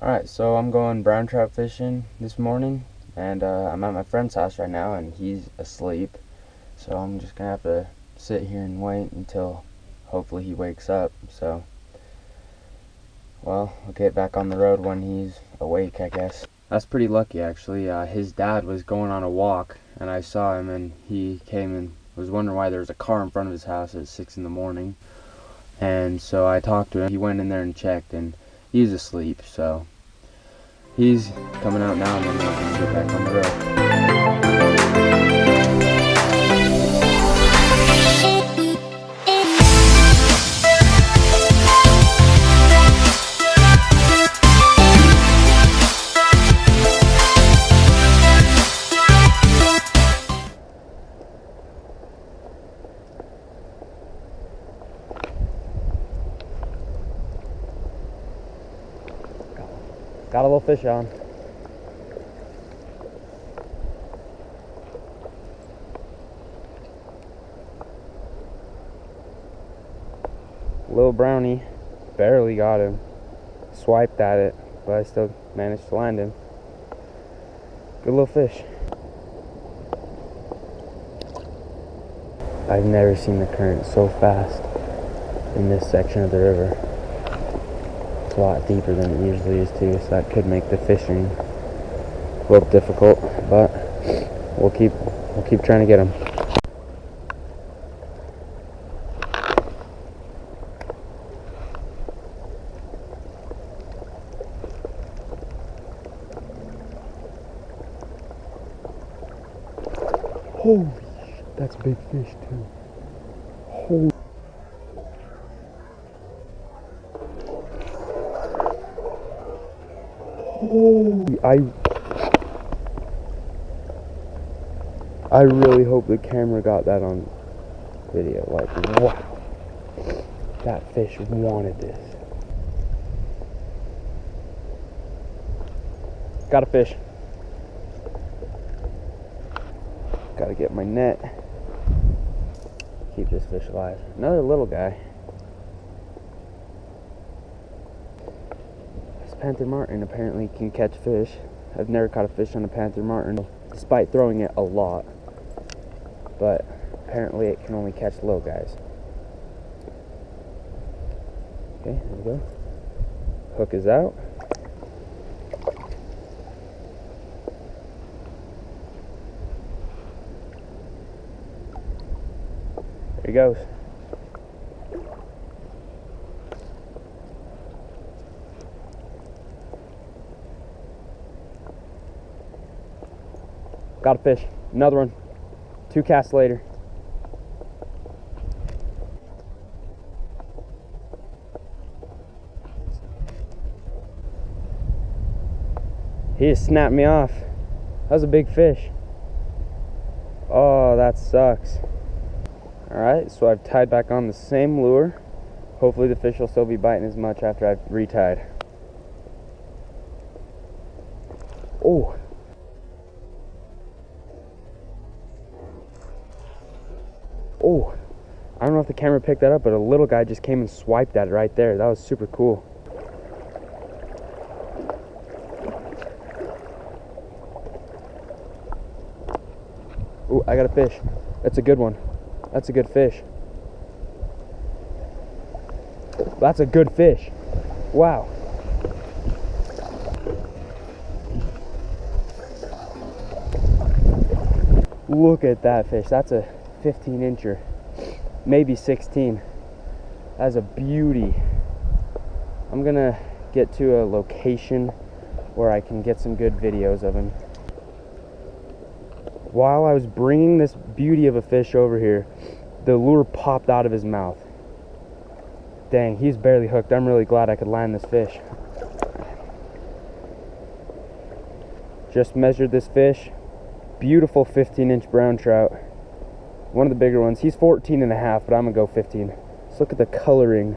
Alright, so I'm going brown trout fishing this morning, and I'm at my friend's house right now, and he's asleep. So I'm just gonna have to sit here and wait until hopefully he wakes up. So, well, I'll get back on the road when he's awake, I guess. That's pretty lucky, actually. His dad was going on a walk, and I saw him, and he came and was wondering why there was a car in front of his house at 6 in the morning. And so I talked to him. He went in there and checked, and he's asleep, so he's coming out now, and then we're going to get back on the road. Got a little fish on. Little brownie, barely got him. Swiped at it, but I still managed to land him. Good little fish. I've never seen the current so fast in this section of the river. It's a lot deeper than it usually is too, so that could make the fishing a little difficult, but we'll keep trying to get them. Holy shit, that's a big fish too. Holy. Holy, I really hope the camera got that on video. Like, wow. That fish wanted this. Got a fish. Gotta get my net. Keep this fish alive. Another little guy. This panther martin apparently can catch fish. I've never caught a fish on a panther martin, despite throwing it a lot. But apparently it can only catch little guys. Okay, there we go. Hook is out. There he goes. Got a fish. Another one. 2 casts later. He just snapped me off. That was a big fish. Oh, that sucks. Alright, so I've tied back on the same lure. Hopefully the fish will still be biting as much after I've retied. Oh. Oh. I don't know if the camera picked that up, but a little guy just came and swiped at it right there. That was super cool. Oh, I got a fish. That's a good one. That's a good fish. That's a good fish. Wow. Look at that fish. That's a 15-incher. Maybe 16. That's a beauty. I'm gonna get to a location where I can get some good videos of him. While I was bringing this beauty of a fish over here, the lure popped out of his mouth. Dang, he's barely hooked. I'm really glad I could land this fish. Just measured this fish. Beautiful 15-inch brown trout. One of the bigger ones. He's 14 and a half, but I'm gonna go 15. Let's look at the coloring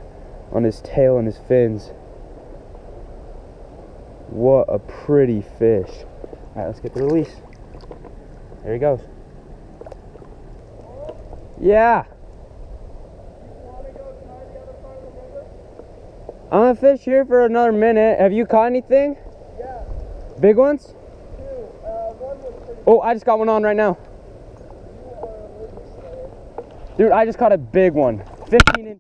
on his tail and his fins. What a pretty fish. All right, let's get the release. There he goes. Yeah. I'm gonna fish here for another minute. Have you caught anything? Yeah. Big ones? 2. One was pretty Oh, I just got one on right now. Dude, I just caught a big one. 15 incher.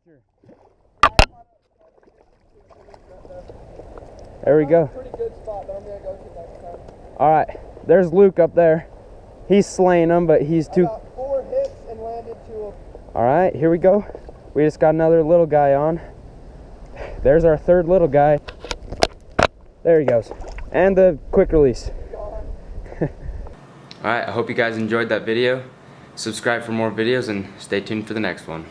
There we go. pretty good spot, but I'm gonna go to next time. Alright, there's Luke up there. He's slaying them, but he's too... I got 4 hits and landed 2 of them. Alright, here we go. We just got another little guy on. There's our third little guy. There he goes. And the quick release. Alright, I hope you guys enjoyed that video. Subscribe for more videos and stay tuned for the next one.